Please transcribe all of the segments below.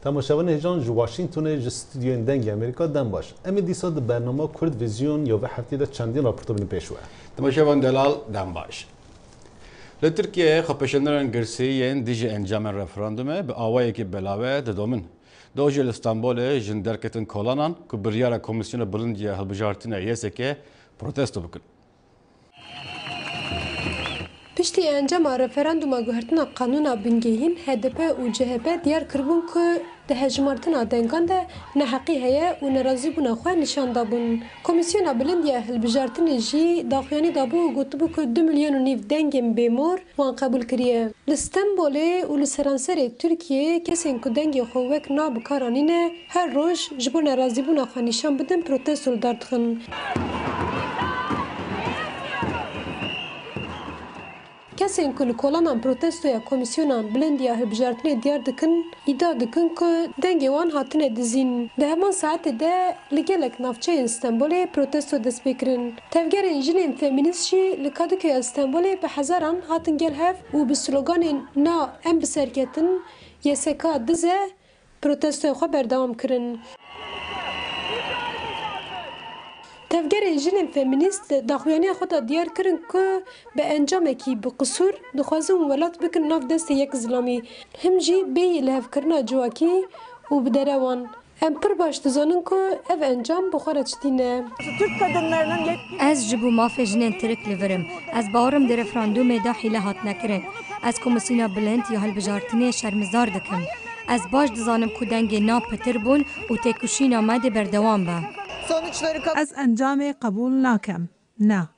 تماشاوان هجان جو واشنگتن جو استودیو دنگ امریکا دم باش امی دیسا د برنامه کرد ویزیون یا به هفته د چندین راپورتو بین پیشوه تماشاوان دلال دم باش لترکیه خپشندران گرسیین دیج انجام رفراندومه به آوایی که بلاوه دادومن دوجل استانبول جن درکتن کولانان که بریار کمیسیون بلندیه هلبجارتینه یسکه پروتستو بکن پشتی انجام رفراندوما گوهرتنا قانونا بنگهین HDP و CHP دیار کربون که ده هجمارتنا دنگان ده نحقی هیا و نرازی بونا خواه نشان دابون. کمیسیون بلندیه هلبجارتن جی داخیانی دابو و گوتبو که 2 میلیون و نیف دنگم بیمور وان قبول کریه. لستنبوله و لسرانسر ترکیه کسین که دنگی خووک نابکارانینه هر روش جبو نرازی بونا خواه نشان بدن پروتستول داردخن. کسین که لکولانان پروتستویا کمیسیونان بلندیا هلبجارتنه دیار دکن ایدا دکن که دنگ وان هاتنه دزین. ده همان ساعت ده لگلک نافچه استانبوله پروتستو دست بکرن. تفگر انجلین فمینیست شی لکادوکه استانبوله به هزاران هاتن گل هف و به سلوگان نا ام بسرکتن یسکا دزه پروتستو خواه بردوام کرن. تفگر جن فمینیست داخویانی خود دیار کردن که به انجام کی به قصور دخوازم ولات بکن ناف دست یک زلامی همجی بی لحف کرنا جواکی و بدروان ام پر باش دزانن که اف انجام بخوره چتینه. از جبو ماف جنین ترک لورم از باورم در رفراندوم دا حیله هات نکرن از کمیسیون بلند یا هلبجارتنه شرمزار دکم از باش دزانم که دنگ نا پتر بون و تکوشین آمده بردوام با از انجام قبول ناکم نه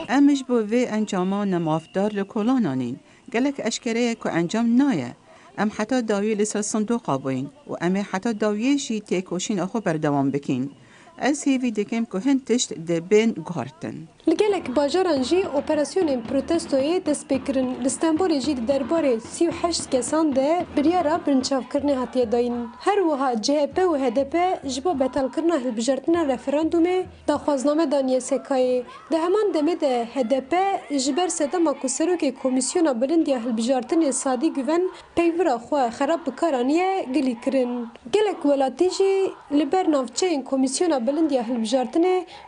امش بو وی انجاما نمافدار لکولانانین گلک اشکره که انجام نایه ام حتی داوی لسر صندوق بوین و ام حتی داویه شی تیکوشین اخو بردوام بکین از هیوی دکم که هن تشت ده بین گارتن لگلک باجاران جی اپراسیون پروتستوی دست بکرن لستانبول جی درباره 38 کسان ده بریارا برنچاف کرنه هاتیه داین هر وها CHP و HDP جبو بطل کرنه هلبجارتنا رفراندومه دا خوازنامه دانیه سکایه ده همان دمه ده HDP جبر سدما کسرو که کمیسیون بلندیا هلبجارتن سادی گوون پیورا خواه خراب بکارانیه گلی کرن گلک ولاتی جی لبر نافچه این کمیسیون بلندیا هلبجارتن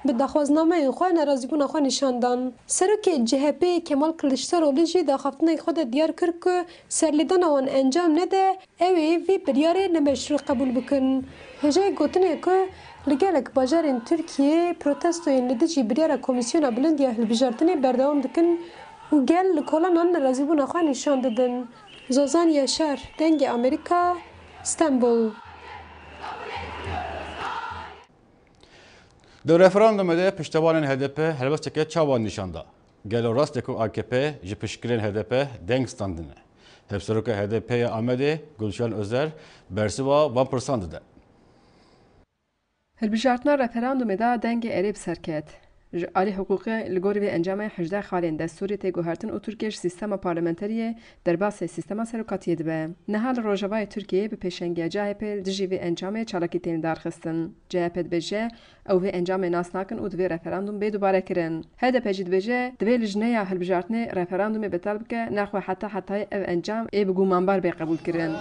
به دا خوازنامه خواه نرازی بونا خواه نشاندان. سرک CHP کمال کلشتارولو جی داخفتنه خود دیار کرد که سرلیدان آن انجام نده اوی وی بریاره نمشروع قبول بکن. هجای گوتنه که لگلک باجارین ترکیه پروتستوین لدجی بریاره کمیسیون بلندیا هلبجارتنه بردوام دکن و گل لکولان آن نرازی بونا خواه نشان دادن. زوزان یشار دنگ امریکا استانبول در رفراندوم ده پشتوان HDP هلوسته که چاوان نشان دا. گلو راست کو AKP جی پشکرین HDP دنگ ستاندنه. هفسرو که HDP آمده گلشان ازر برسوا 1% ده. هلبجارتنا رفراندوم ده دنگ عرب سرکت. علی حقوق لگوری به انجام 18 خالین دستوری تگوهرتن و ترکیش سیستم پارلمانتری در باس سیستم سرکاتی دبه. نهال روجوای ترکیه به پیشنگی CHP دژی به انجام چالاکی تین دارخستن. CHP دبجه او به انجام ناس نکن و دوی رفراندوم به دوباره کرن. HDP دبجه دوی لجنه هلبجارتن رفراندوم به طلب که نخو حتی او انجام ای بگو منبر به قبول کرن.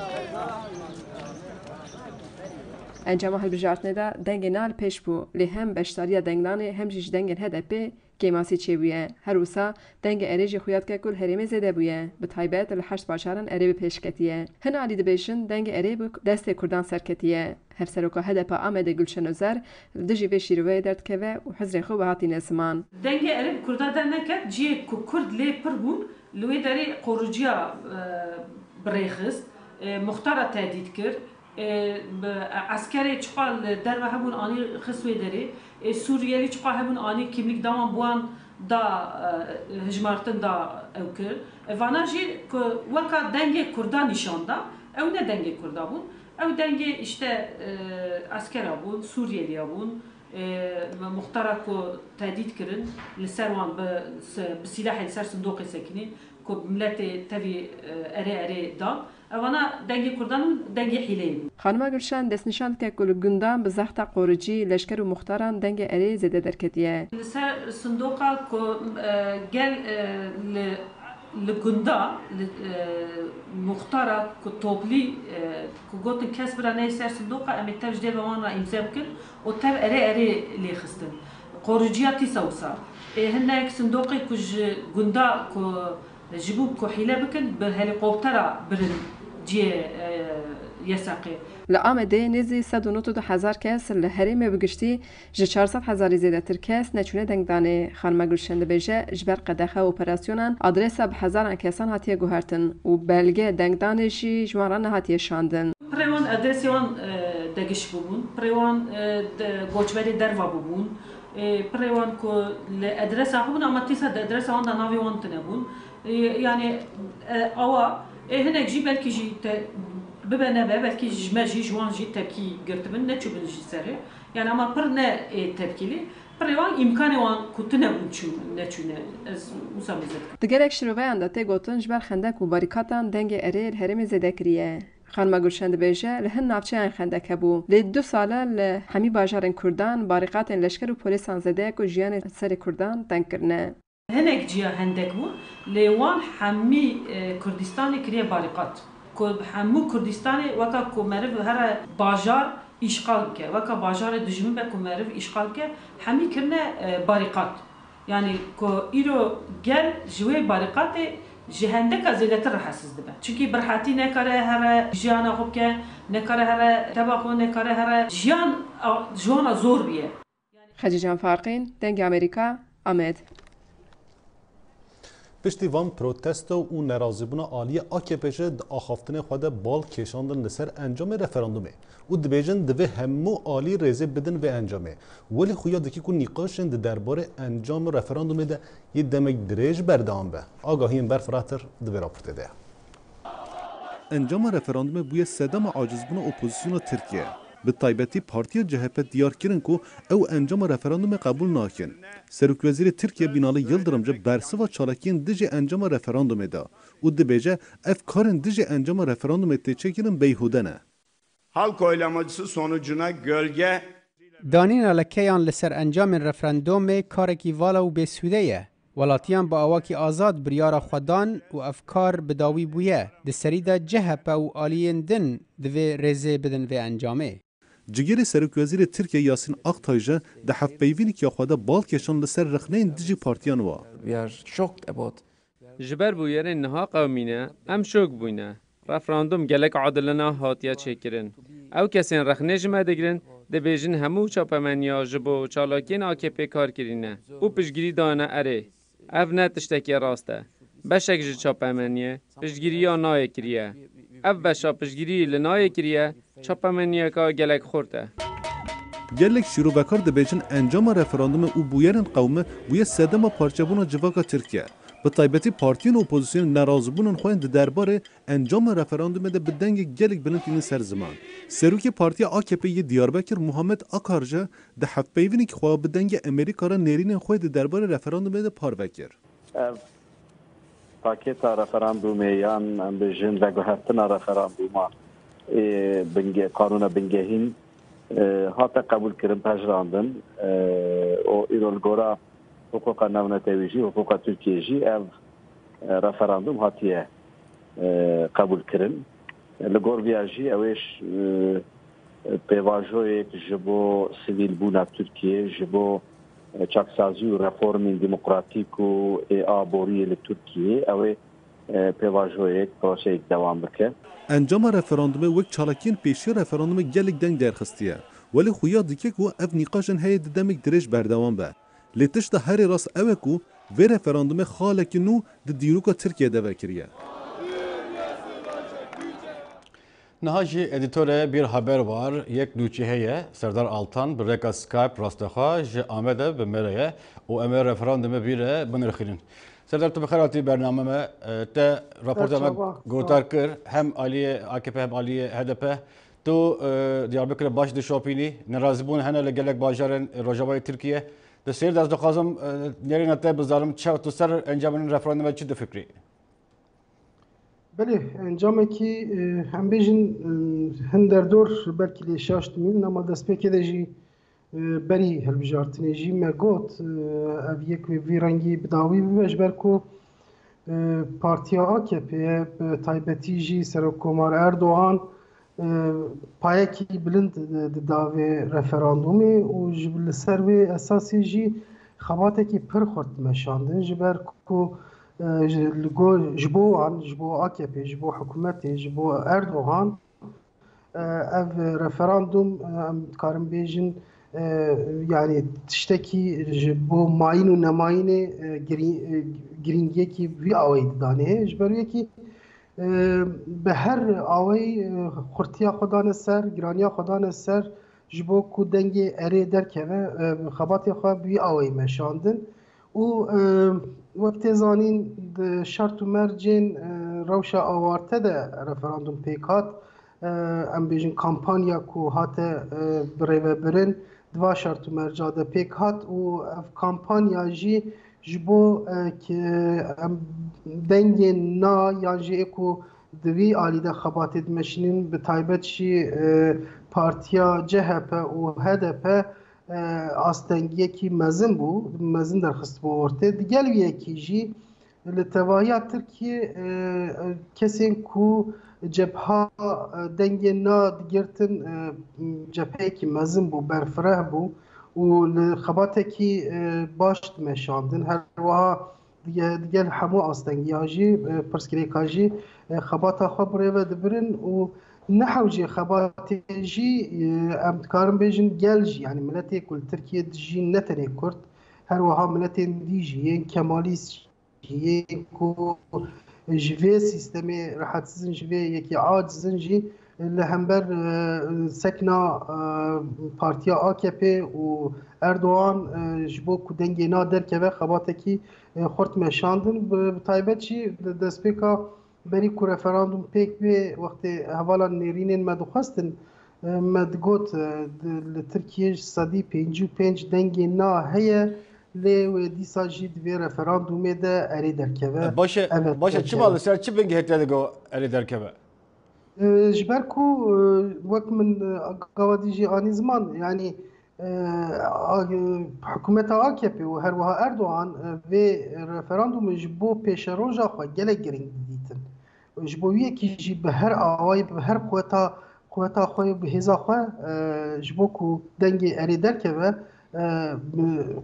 انجام هلبجارتنه دا دنگ نال پیش بو لی هم بشتاریا دنگلانه هم جیش دنگن HDP کیماسی چه بویه هر وسا دنگ اریج خویات که کل هرمه زده بویه به تایبت لحشت باشارن اری پیش کتیه هن علی دبیشن دنگ اری بو دست کردان سرکتیه هفسروکا HDP آمده گلشن وزر دجی به شیروه درد که و حزر خوب هاتی نسمان دنگ اری کردان در نکرد جی کرد لی پر بون لوی داری قروجیا بريخست مختار تهدید کرد عسکری چقال در و همون آنی خسوی داره سوریایی چقال همون آنی کیمیک دام بوان دا هجمارتن دا اوکر وانجی که وقت دنگ کردان نشان دا او نه دنگ کردا بون او دنگ işte عسکر بون سوریایی بون مختار کو تهدید کردن لسروان به سلاح لسر صندوق سکنی که ملت تبی اره دا اوانا دنگ کردان دنگ حیله بود. خانم گلشن دست نشان که کل گندان به زخت قورجی لشکر و مختاران دنگ اره زده درکتیه. لسر صندوقا که گل لگندا مختارا کتابلی کگوتن کس برای سر صندوق امیتر جدی به من را امضا کن و تر اره لیخستن خارجیاتی سوسا هنده یک صندوقی کج گندا کو جبوب کو حیله بکن به هلیکوپترا برن جی یساقی لآمده نزی 192,000 کس لحریم بگشتی ج 400,000 زیاده تر کس نچونه دنگدانه خانم گلشنده بیجه جبر قدخه اپراسیونان آدرسا به هزاران کسان هاتیه گوهرتن و بلگه دنگدانه جی جماران هاتیه شاندن پریوان ادرسیوان دگش ببون پریوان گوچبری دروا ببون پریوان کو ادرسا ببون اما تیسا ادرسا وان ناوی وان تنبون یعنی اوا هناك جي بلكي جي ببنا بلكي جماجي جوان جي تبكي قرت من نتشو بنجي سري يعني اما برنا تبكي لي بريوان امكاني وان كنتنا بنشو نتشونا از مسامزت دگرک شروعان داته گوتن جبر خندق و باریکاتان دنگ اره الهرم زدکریه خانم گلشند بیجه لهن نافچه خندق بو لی 2 ساله ل همی باجارن کردان باریکات لشکر و پلیسان زدک و جیان سر کردان دنگ کرنه هناك جيا هندك بو ليوان حمي كردستاني كريه بارقات كو حمو كردستاني وكا كو مرف هر باجار اشغال كه وكا باجار دجمن بكو مرف اشغال كه حمي كرنا بارقات يعني كو ايرو جل جوي بارقات جهندك زيادة رحسز دبا چونكي برحاتي نكاره هر جيانا خوب كه نكاره هر تباخو نكاره هر جوانا زور بيه خدیجان فارقین دنگ امریکا آمد پشتی وان پروتست و نرازیبونا عالی آکپشه د آخافتن خود بال کشاندن لسر انجام رفراندومه و دبیجن دوی همو عالی ریزه بدن و انجامه ولی خویا دکی که نیقاشن درباره انجام رفراندومه ده یه دمک دریج بردام به آگاهیم برفراتر دوی راپورته ده انجام رفراندومه بوی صدام عاجزبونا اپوزیسیون ترکیه به طایبتی پارتی CHP دیار کرن کو او انجام رفراندوم قبول ناکن. سرک وزیر ترکیه بینالی Yıldırımcı برسه و چالاکین دیج انجام رفراندوم دا و دبیجه افکارن دیج انجام رفراندوم تچکرن بیهوده نه. Halk oylaması sonucuna gölge دانین لکیان لسر انجام رفراندوم کارکی والا و بسوده ولاتیان با اواکی آزاد بریار خودان و افکار بداوی بویه ده سریده CHP و آلیین دن دوی رزه بدن و انجامه. جگیر سرک وزیر ترکیه یاسین آقتایجه ده حف بیوینی که خواده بال کشان لسر رخنین دیجی پارتیان وا. جبر بویر نها قومینه ام شوک بوینه. رفراندوم گلک عادلنا هاتیا چکرن. او کسین رخنه جمع دگرن ده بیجن همو چاپمنیا جبو چالاکین AKP کار کرینه. او پشگیری دانه اره. اف نه تشتکی راسته. بشک جی چاپمنیه پشگیری یا نای کریه. اف بشا پشگیری لنای کریه چاپمنیه که گلک خورده. گلک شروع بکار ده بیجن انجام رفراندوم او بویرن قومه بوی سدما پارچبونا جواکا ترکیه. به طایبتی پارتیون و اپوزیسیون ناراضبونن خوین درباره انجام رفراندوم ده بدنگ گلک بلندین سر زمان. سروک پارتی AKP دیاربکر محمد آکارجه ده حف پیوینی که خواه بدنگ امریکا را نرین خوید درباره رفراندوم ده پاروکر. پاکت رفراندومی یان بجن و گوهرتن رفراندوما قانون بنگهین هاتا قبول کردن پجراندن و ایرولگورا حقوق نونتویجی حقوق ترکیجی اف رفراندوم هاتیه قبول کردن لگور ویاجی اوش پیواژوی جبو سیویل بونا ترکیه جبو چاکسازی و رفورمین دموکراتیک و آبوری لترکیه اوه پیواژوی پروسه دوام بکه انجام رفراندوم وک چالاکین پیشی رفراندوم گلک دنگ درخستیه ولی خویا دیگه کو اف نیقاشن هی دمک درش بردوام به لتش ده هر راس اوکو و رفراندوم خالکینو د دیروکا ترکیه ده وکریه نهاجی ادیتور بیر haber var یک دوچهیه سردار آلتان برکا سکایپ راستخواه ج آمده به مریه و امر رفراندوم بیره بنرخیرین سردار تو بخیراتی برنامه ما تا راپورت ما گوتار کر هم آلیه AKP هم آلیه HDP تو دیاربکر باش دی شاپینی نرازبون هنه لگلک باجارن روجاوای ترکیه ده سیر دست دخوازم نیرین تا بزارم چه تو سر انجام رفراندوم چی ده فکری بله انجام کی هم بیشن هندر دور بلکه لیشاشت مین اما دست پکی دژی بری هلبجارتنی جی مگوت اویک ویرانگی بداوی بیش برکو Partiya AKP'ye taybetî jî Serokkomar Erdoğan payekî bilind di davê referandumê û li ser wê esasê jî xebatekî pir xurt meşandin ji ber ku ji bo wan ji bo AKP ji bo hikûmetê ji bo Erdoğan ev referandum em dikarin bêjin yani tiştekî ji bo mayîn û nemayînê girîngiyekî vî awayî didanê ji ber wekî bi her awayî xurtiya xwe dane ser, giraniya xwe dane ser ji bo ku dengê erê derkeve xebatê xwe bi vî awayî meşandin û wek tê zanîn di şert û mercên rewşa awarte de referandum pêk hat em bêjin kampanya ku hate birêvebirin dva şert û merca de pêk hat û ev kampanya jî ji bo dengên na yan jî ku di vî alî de xebatê dimeşînin bi taybet jî partiya CHP û HDP astengiyekî mezin bû, mezin derxist bû ortê. Di gel wî yekî jî li tevahiya Tirkiye kesên ku cepha dengên na digirtin cepheyekî mezin bû, berfireh bû û li xebatekî baş dimeşandin. Her wiha digel hemû astengiya jî pirsgirêka jî xebata xwe birêve dibirin û nehew jî xebatê jî em dikarin bêjin gel jî yani miletê ku li Tirkiye dijîn ne tenê Kurd her wiha miletên dî jî yên Kemalîst jî yên ku ji vê sîstemê rehetsizin ji vê yekî acizin jî li hember sekna partiya AKP û Erdoğan ji bo ku dengê na derkeve xebatekî xurt meşandin bi taybet jî destpêka berî ku referandum pêk bê wextê hevalan nêrînên me dixwestin me digot li Tirkiye sedî pêncî û pênc dengên na heye lê wê dîsa jî di vê referandumê de erê derkeve. Başa çima li ser çi bingê hetiye digo erê derkeve? Ji ber ku wek min gavadî jî anî ziman yani hikûmeta AKP û her wiha Erdoğan vê referandumê ji bo pêşeroja xwe gelek giring didîtin. Ji bo wî yekî jî bi her awayî bi her quweta xwe bi hêza xwe ji bo ku dengê erê derkeve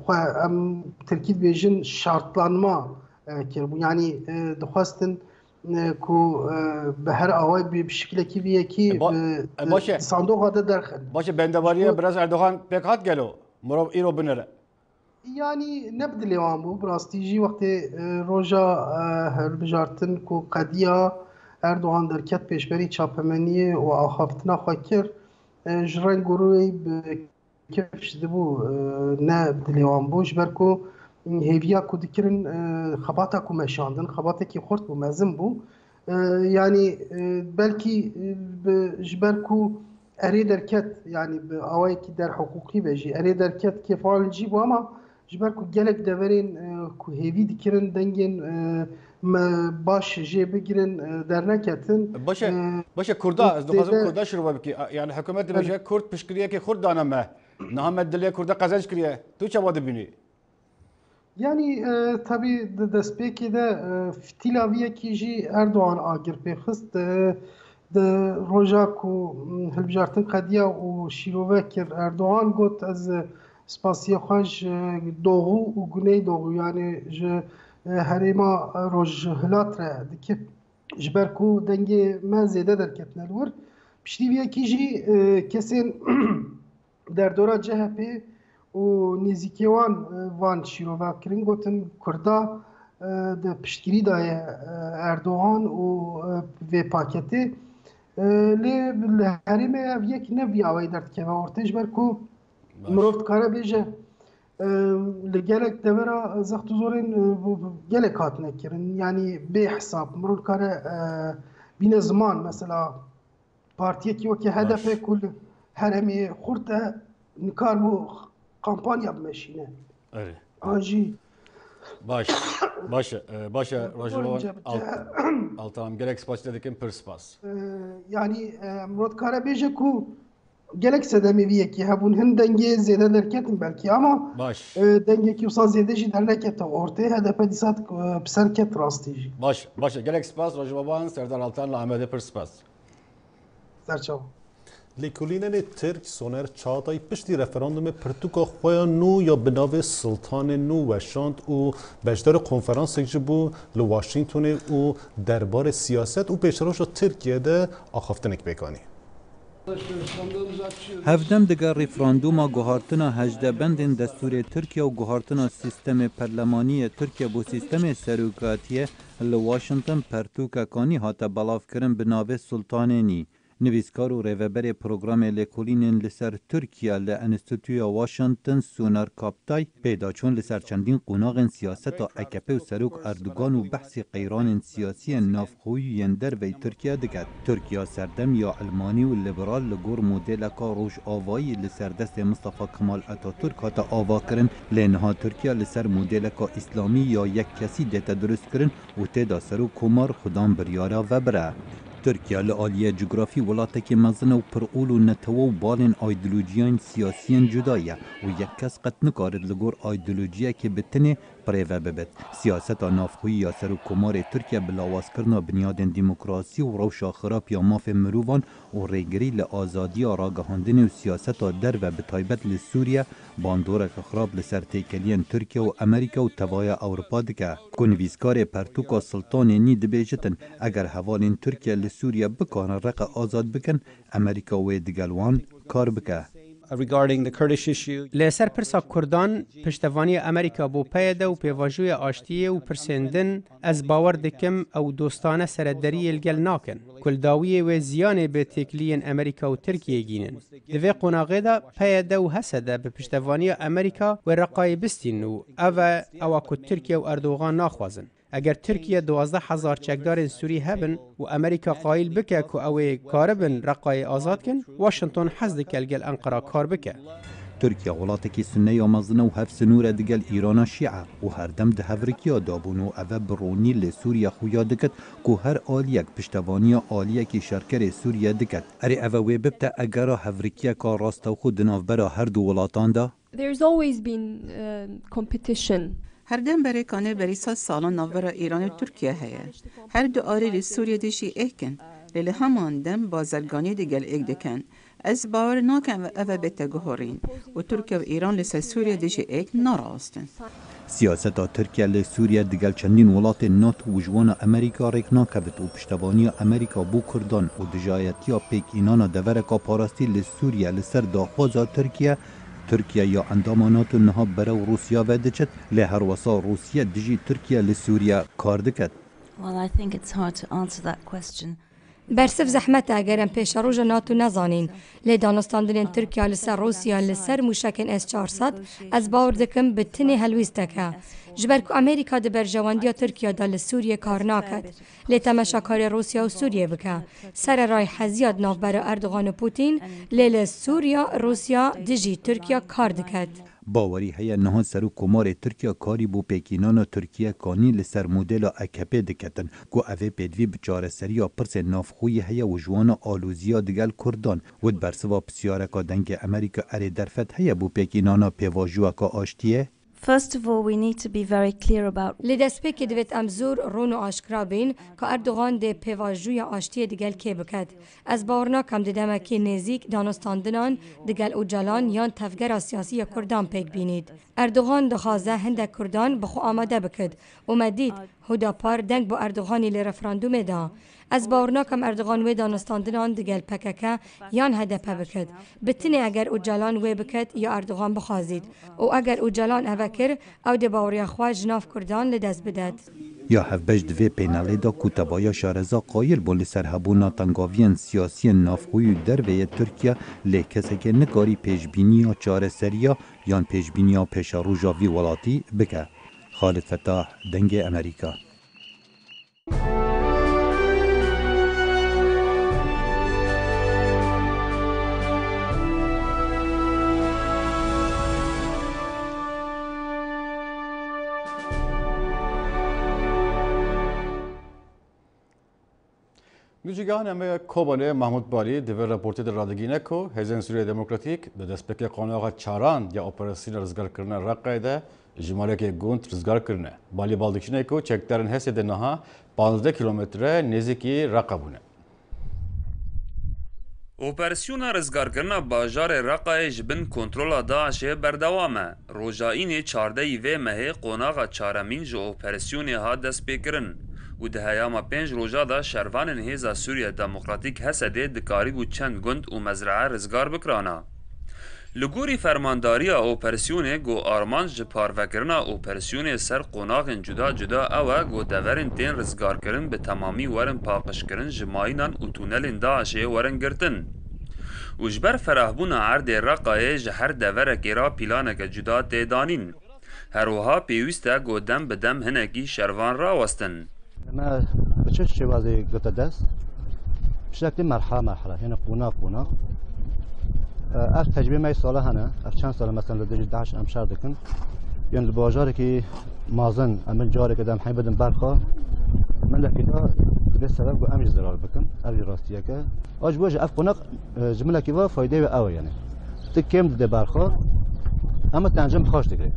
xwe em Tirkî dibêjin şartlanma kiribû yani dixwestin ku bi her awayî bi şeklekî vî yekî sandoqa de derxin. Başa bendebariye biraz Erdoğan pêk hat gelo mirov îro binêre. Yani ne bi dilê wan bû bi rastî jî wextê roja hilbijartin ku qediya Erdoğan derket pêşberî çapemeniyê û axaftina xwe kir ji reng gorûyê bi kevş dibû ne bi dilê wan bû ji ber ku hêviya ku dikirin xebata ku meşandin xebatekî xurt bû mezin bû yani belkî ji ber ku erê derket yani bi awayekî derhukûqî ve jî erê derket kêfalin jî bû ama ji ber ku gelek deverên ku hêvî dikirin dengên baş jê bigirin derneketin. Başa Kurda ez dixwazim Kurda şirva bikî yani hikûmet dibêje Kurd piştgiriyekê Kurd dane me niha me dilê Kurda qezenc kiriye tu çawa dibînî? Yani tabii destpêkê de fîtîla vî yekî jî Erdoğan agir pêxist di roja ku hilbijartin qediya û şîrovek kir Erdoğan got ez spasiya xwe ji doğû û guney doğû yani ji herêma Rojhilat re dikir ji ber ku dengê me zêde derketine li wir piştî vî yekî jî kesên derdora CHP û nêzîkê van şîrova kirin gotin Kurda di piştgirî daye Erdoğan û vê paketê lê li herêmê ev yek ne vî awayî derdikeve ortê ji ber ku mirov dikare bêje li gelek devera zext û zorên gelek hatine kirin yani bê hesab mirov dikare bîne ziman mesela partiyekî wekî HDP ku li herêmê xurt e nikar bû kampanya bimeşîne. Ajî Başa Rojava Altan gelek spas dikim pir spas. Yani mirov dikare bêje ku gelek sedemê vî yekî hebûn hin dengê zêde derketin belkî ama باش dengekî wisa zêde jî dernekete ortê HDP dîsat bi ser ket rastî jî. باش باشه گلک سپاس راجبابان سردار التان لامده پر سپاس Serçava. لیکولینن ترک سونر چااتای پشتی رفراندوم پرتوکا خویا نو یا بناو سلطان نو وشاند و بجدار کنفرانس جبو لواشنگتون و دربار سیاست و پیشروش ترکیه ده آخافتنک بکانی. هفدم دگر ریفراندوما گوهارتنا هجده بندین دستور ترکیه و گوهارتنا سیستم پرلمانی ترکیه بو سیستم سروکاتیه لواشنگتن پرتوکا کانی هاتا بلاف کرن بناو سلطان نی. نویسکار و ریوبر پروگرام لیکولینن لسر ترکیه لانستیتویا واشنگتن سونار کاپتای پیدا چون لسر چندین قوناغ سیاست اکپه و سروک اردوگان و بحث قیران سیاسی نافخوی یندر وی ترکیه دکد. ترکیه سردم یا علمانی و لیبرال لگور مدل کا روش آوایی لسر دست مصطفی کمال اتاتورک هاتا آوا کرن لنها ترکیه لسر مدل کا اسلامی یا یک کسی دیتا درست کرن و تیدا سرو کمار خدام بریارا و بره. ترکیه لعالیه جغرافی ولاتکی مزنه و پرقول و نتوه و بالین ایدولوژیان سیاسیان جدایه و یک کس قد نکارد لگور ایدولوژیه که بتنه پریوه ببید. سیاست نافخوی یا سر و کمار ترکیه بلاواز کرنا بنیادن دموکراسی و روشا خراب یا ماف مروان و ریگری لآزادی راگهاندن و سیاست در و بتایبت لسوریه باندورک خراب لسر تیکلین ترکیه و امریکا و توای اروپا دکه. کنویسکار پرتوکا سلطان نی دبیجتن اگر حوالین ترکیه لسوریه بکان رق آزاد بکن امریکا و دگلوان کار بکه. لسر پرسا کردان پشتوانی امریکا بو پیدا و پیواجوی آشتیه و پرسندن از باور دکم او دوستانه سردری الگل ناکن. کلداویه و زیانه به تکلین امریکا و ترکیه گینن. دوی قناغه دا پیدا و حسده به پشتوانی امریکا و رقای بستین و او که ترکیه و اردوغان ناخوازن. اگر ترکیه 12,000 چکدار سوری هبن و امریکا قایل بکه که اوی کاربن رقای آزاد کن واشنطن حزد کلگل انقره کار بکه. ترکیه ولاتکی سنه یا مزنه و هف سنور دگل ایران شیعه و هر دم ده هفرکیا دابون و اوه برونی لسوریا خویا دکت که هر آلیک پشتوانی آلیه که شرکر سوریا دکت. اری اوه وی ببتا اگر هفرکیا که راستو خود دناف برا هر دو ولاتان دا؟ There's always been competition. هر دم برای کانه بری سالان نوور ایران و ترکیه هیا. هر دو آری سوریه دیشی ایکن. لیل همان دم بازرگانی دیگل ایک دکن. از باور ناکن و اوه بیتا گهارین. و ترکیه و ایران لسه سوریه دیشی ایک ناراستن. سیاست ترکیه لسوریه دیگل چندین ولات ناتو و جوان امریکا ریک ناکبت و پشتوانی امریکا بو کردان و دجایتیا پیک اینانا دورکا پاراستی لسوریه لسر داخوازا ترکیه یا اندامانات نها برای روسیا و دچت له هر وسا روسیه دجی ترکیه لسوریا کار دکت. برسف زحمت اگرم پیش روز ناتو نزانین لی دانستاندن ترکیه لسر روسیا لسر موشکن S-400 از باور دکم به تنه هلویستکه. جبرکو امریکا ده برجواندیا ترکیه دا لسوریه کار ناکد لی تماشاکار روسیا و سوریه بکه. سر رای حزیاد ناف برای اردوغان و پوتین لی لسوریا روسیا دجی ترکیه کار دکد. باوری هیا نها سرو کمار ترکیه کاری بو پیکینان ترکیه کانی لسر مدل اکپه دکتن گو اوه پیدوی بچاره سریا پرس نافخوی هیا و جوان آلوزیا دگل کردان ود برسوا پسیارکا دنگ امریکا اری درفت هیا بو پیکینانا پیواجوه کا آشتیه؟ First of all, we need to be very clear about. لدسپه که دوید امزور رون و آشکرا بین که اردوغان ده پیواجوی آشتی دگل که بکد. از باورنا کم دیدم که نزیک دانستاندنان دگل اوجالان یان تفگر سیاسی کردان پیک بینید. اردوغان دخوازه هنده کردان بخو آماده بکد. اومدید هدا پار دنگ با اردوغانی لرفراندوم دا. از باورنا کم اردوغان و دانستاندنان دگل پککه یان هدپه بکد. بتنی اگر اوجالان و بکد یا اردوغان بخوازید. او اگر اوجالان اوکر او ده باوری خواه جناف کردان لدست بدد. یا هفبش دوی پینالی دا کتبایا شارزا قایل بولی سرهبونا تنگاوین سیاسی نافخوی دروی ترکیه لی کسی که نکاری پیشبینی چاره سریا یان پیشبینی پیش روژاوی ولاتی بکه. خالد فتاح دنگ امریکا. دوجیگان همه کوباله محمود بالی دیور راپورتی در رادگینه کو هزین سوریه دموکراتیک در دستپک قانون چاران یا اپراسیون رزگار کردن رقای ده جماله که گوند رزگار کردن بالی بالدکشنه کو چکترن حسی ده نها 15 کیلومتر نزدیکی رقابونه. اپراسیون رزگارکردن باجار رقای جبن کنترل داعش بردوامه. روجاین 14 و مه قوناغ چارمین جو اپراسیون ها دست بکرن. و ده هیام 5 روزا دا شروان هیزا سوریه دموکراتیک حسده دکاری و چند گند و مزرعه رزگار بکرانا. لگوری فرمانداری اپراسیون گو آرمانج جپاروکرنا اپراسیون سر قوناغ جدا جدا اوه گو دورن تین رزگار کرن به تمامی ورن پاقش کرن جماینان و تونلین داعشه ورن گرتن. و جبر فراهبون عرد رقای جهر دورک را پیلانک جدا تیدانین. هروها پیوسته گو دم بدم هنگی شروان را وستن. ما بچه شوازی گرت دست بشکل مرحله یعنی قوناق اف تجربه می ساله هنه اف چند ساله مثلا لدیج داعش امشار دکن یعنی باجاری که مازن عمل جاری که دم حی بدن برخا من لکیدا به سبب گو امج ضرر بکن اوی راستیه که آج بوج اف قوناق جمله که با فایده و او یعنی تکیم ده برخا اما تنجم خوش دکره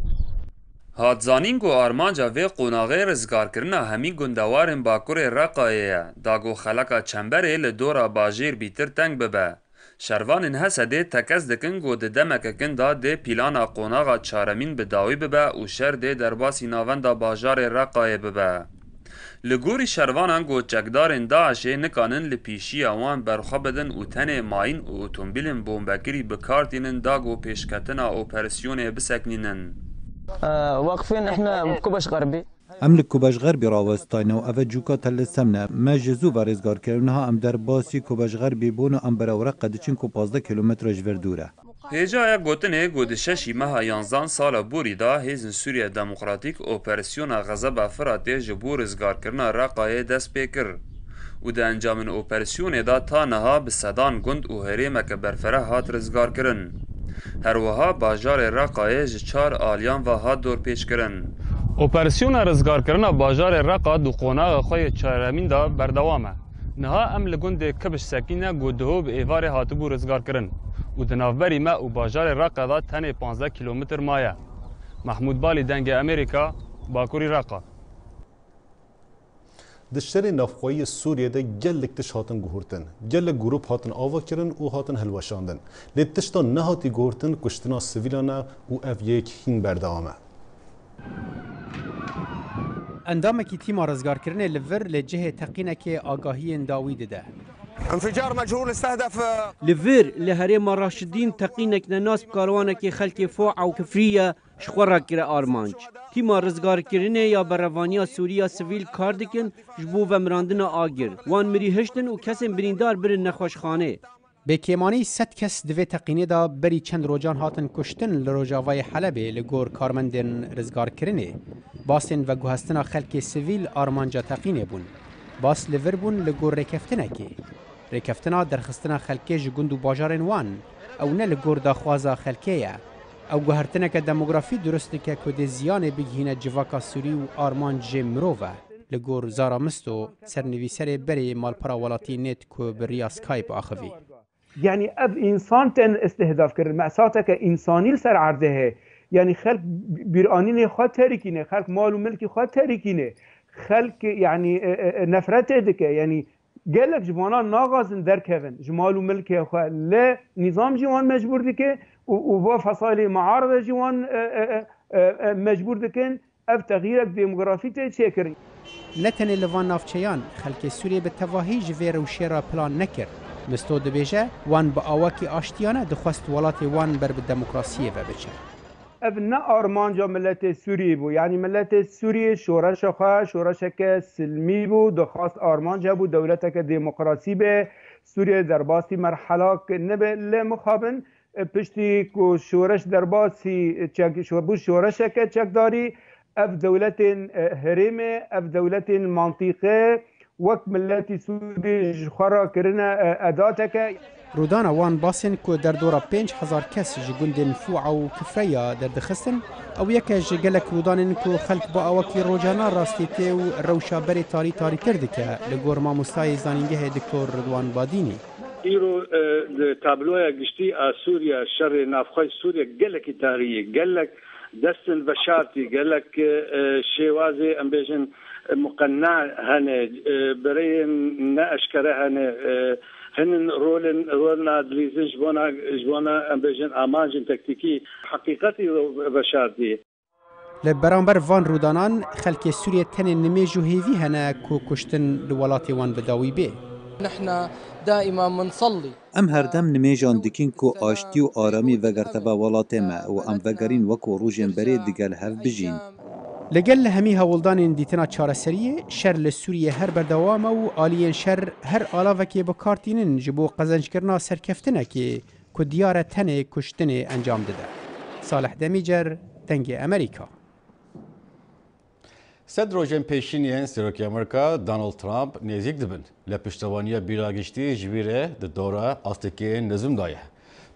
هادزانین گو آرمانجا و قوناغه رزگار کرنا همی گندوارن باکور رقایه داگو خلقا چنبره لدورا باجیر بیتر تنگ ببه. شروانن حسده تکز دکن گو ده دمککن دا ده پیلانا قوناغا چارمین بداوی ببه و شر ده درباسی ناوندا باجار رقایه ببه. لگوری شروانان گو چکدارن داعشه نکانن لپیشی اوان برخوا بدن و تن ماین و اتومبیلن بومبکری بکارتینن داگو پیشکتنا اپراسیون بسکنینن. واقفين احنا بكوبش غربي املك كوبش غربي راوستاين و اف جوكا تل سمنه ما جزو برزگار كرنها ام در باسی كوبش غربي بونو ام برورق قدچن کو 15 کیلومتر جور دوره هجا گوتنه گود ششی ماه 11 سال بوری دا هیزن سوریه دموکراتیک اپراسیون غضب فراته جبور رزگار کرنا رقای دست پیکر و ده انجام اپراسیون دا تا نها به صدان گند و هریمک برفره هات رزگار کرن. هروها باجار رقای جچار آلیان و ها دور پیش کرن. اپراسیون رزگار کرنا باجار رقا دو قوناغ خوی چارمین دا بردوامه. نها ام لگند کبش سکینه گودهو به ایوار هاتبو رزگار کرن. و دنافبری ما و باجار رقا دا تنه 15 کیلومتر مایه. محمود بالی دنگ امریکا باکوری رقا. دشتر نافخوایی سوریه ده گلک تش هاتن گهورتن گلک گروپ هاتن آوا کرن و هاتن هلوشاندن لیتشتا نهاتی گهورتن کشتنا سویلانا و اف یک هین بردوامه اندامکی تیم رزگار کرنه لور لجهه تقینک آگاهی داوید ده انفجار مجهول استهدف لفير لهريم راشدين تقينك ناس بكاروانك خلق فوع او كفريه شخورا كرا ارمانج تيما رزگار كرنه يا بروانيا سوريا سيفيل كاردكن جبو و مراندنا آگر وان مري هشتن و كسن بريندار برن نخوشخانه به کیمانی 100 کس دوی تقینه دا بری چند روزان هاتن کشتن لروجاوای حلبه لگور کارمندن رزگار کرنه باسن و گوهستنا خلق سیویل آرمانجا تقینه بون باس لور بون لگور رکفتنه رکفتنا درخستنا خلقه جگند و باجارن وان او نه لگور داخوازا خلقه او گوهرتنه که دموگرافی درسته که کده زیان بگهینه جواکا سوری و آرمانج مروفه لگور زارامستو سرنویسر بری مالپرا ولاتی نت که بریا سکایپ آخوی يعني اب انسان تن استهداف کرد مأساته که انسانی سر عرضه يعني خلق بیرانین خود ترکینه خلق مال و ملک خود ترکینه خلق يعني نفرت دکه يعني گلک جوانان ناغازن در کهون جمال و ملک خود ل نظام جوان مجبور دکه و با فصائل معارضه جوان مجبور دکن اف تغییر دموگرافی ته چه کرد نتن لوان نافچیان خلق سوریه به تواهی جویر و شیرا پلان نکرد مستو دبیجه وان با آواکی آشتیانه دخواست ولات وان بر به دموکراسیه و بچه اف نه آرمانجا ملت سوریه بو یعنی ملت سوریه شورش خواه شورشک سلمی بو دخواست آرمانجا بو دولتک دموکراسی به سوریه در باسی مرحله نبه لمخابن پشتی کو شورش در باسی بو شورشک چک داری اف دولت هرمه اف دولت منطقه وەک ملەتی سوودی خۆڕا کردنە ئەداتەکە رودانا وان باسن کو در دورا 5000 کس ji gundên Fûa û Kifreya derdixistin ew yeke ji gelek rûdanên ku xelk bi awakî rojana rastîtê û rewşaberê tarîtir dike li gor mamostayê zanîngehê Diktor Ridwan Badînî. îro tabloya giştî a Sûriya şerê navxwe Sûriya gelekî tarîyê gelek destin veşartî gelek şêwazê em bêjin muqenna hene bereyên neeşkere hene هن رولنا دريزن جبونا ام بيجن امانجن تكتيكي حقيقتي بشاردي لبرانبر وان رودانان خلک سوریه تن نميج و هيفي هنا كو كشتن لولاتي وان بداوي بي نحن دائما منصلي ام هردم نميجان دكين كو آشتي و آرامي وگرتبا ولاتي ما و ام وگرين وكو روجن بري دگل هف بجين لگل همی هولدان دیتنا چارەسەریە شەر لە سووریە هەر بەردەوامە و ئالیێن شەر هەر ئالاڤێکێ بەکارتینن ji بۆ قەزەنجکردنا سەرکەفتنێکێ ku diyare tenê kuştinê encam dide. Salih Demîcer, dengê Amerîka. Sed rojên pêşîniyên Serokê Amerîka Donald Trump nêzik dibin. Li piştevaniya bîragiştî ji vî re di dora astekeyên nizam daye.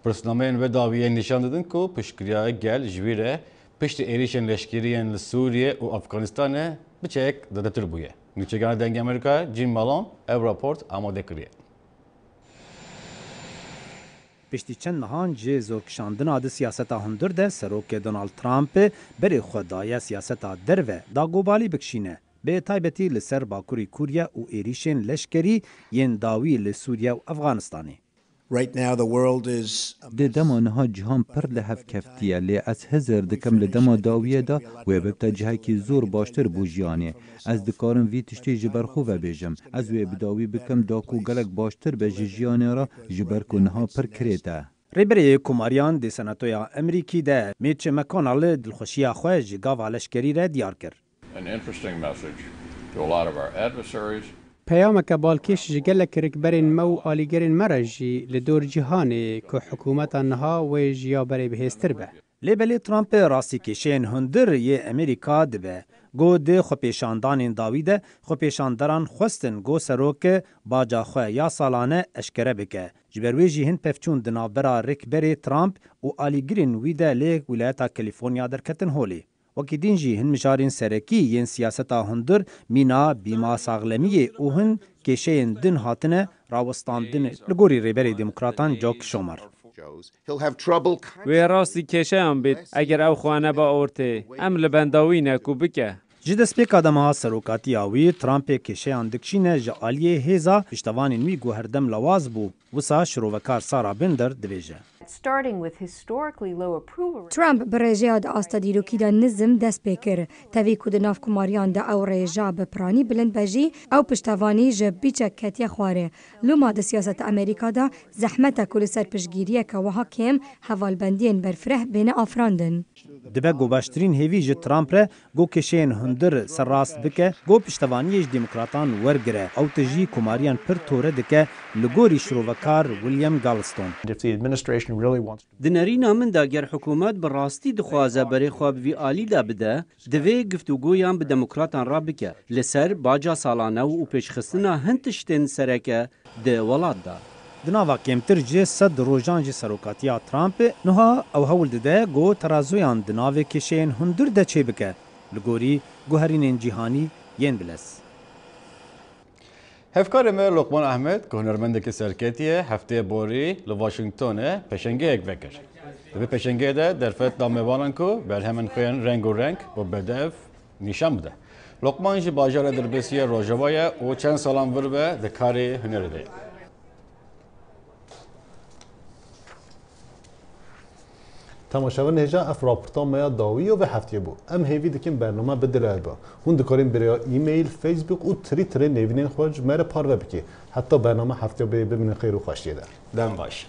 Pirsnameyên ve daviyên nîşan didin ku piştgiriya gel ji vî re piştî êrişên leşkeriyên li Sûriye û Efganistanê biçek didetir bûye. Nûçegana Dengê Amerîka Jim Malone ev raport amade kiriye. Piştî çend mehan ji zorkişandina di siyaseta hundir de Serokê Donald Trump berê xwe daye siyaseta derve dagobalî bikişîne. Bê taybetî li ser Bakurê Sûriye û êrişên leşkerî yên dawî li Sûriye û Efganistanê. Di dema niha cihan pir li hev keftiye lê ez hezir dikim li dema dawiyê de wê bibte cihekî zor baştir bû jiyanê. Ez dikarim vî tiştê ji ber xwe vebêjim. Ez wê bi dawî bikim da ku gelek baştir be ji jiyanê re ji ber ku niha pir kirête. Rêberê Komariyan di Senatoya Amerîkî de Mitch McConnell dilxweşiya xwe ji gava leşkerî re diyar kir. Peyameke balkêş ji gelek rikberên me û alîgerên me re jî li dor cîhanê ku hikûmeta niha wê jiya berê bihêztir be. Lêbelê Trump rastîkêşeyên hundir yê Amerîka dibe. Got di xwepêşandanên dawî de xwepêşandaran xwestin got serok baca xwe ya salane eşkere bike. Ji ber wê jî hin pevçûn di navbera rikberê Trump û alîgirên wî de lê Wilayeta Kalîforniya derketin holê. Wekî din jî hin mijarên serekî yên siyaseta hundir mîna bîma saxlemiyê û hin kêşeyên din hatine rawestandin li gorî rêberê Demokratan Jack Schumer. Wê rastî kêşeyan bêt eger ew xwe neba ortê em li bendawîne ku bike. Ji destpêka demaha serokatiya wî Trumpê kêşeyan dikişîne ji aliyê hêza piştevanên wî ku herdem lawaz bû. Wisa şirovekar Sarah Binder dibêje. Trump bi rêjeya di asta dîrokî de nizm dest pê kir. Tevî ku di navkumariyan de ew rêja bi piranî bilind be jî ew piştevanî ji bîçek ketiye xwarê. Lûma di siyaseta Amerîka de zehmeta ku li ser piştgiriyeke wiha kêm hevalbendiyên berfireh bêne afrandin. Dibe gobaştirîn hêvî ji Trump re got kêşeyên hundir serrast bike, got piştevaniyê ji Demokratan wergire. Ew te jî komariyan pir tore dike li gorî şirovekar William Galveston. Di nerîna min de ger hikûmet bi rastî dixwaze berê xwe bi vî alî de bide, divê guftûgoyan bi demokratan ra bike li ser baca salane û pêşxistina hin tiştên sereke di welat da. Di nava kêmtir ji sed rojan ji serokatiya Trump niha ew hewl dide got terazoyan di navê kêşeyên hundir de çê bike li gorî guherînên cîhanî yên biles. Hevkarê me Lokman Ahmed ku hunermendekî serketiye hefteyê borî li Washingtonê peşengeyek vekir. Di vê peşengeyê de derfet damevanan ku berhemên xwe yên reng û reng bi bedev nîşan bide. Lokman ji bajara Dirbêsiya Rojava ye û çend salan vir be di karê hunerê de. تماشاگر نهجا اف راپورتا میا داوی و هفتیه بو ام هیوی دکیم برنامه بدره با هون دکاریم برای ایمیل فیسبوک و توییتر نوینین خواج مره پار و بکی حتی برنامه هفتیه ببینین خیر و خوشیه ده دم باش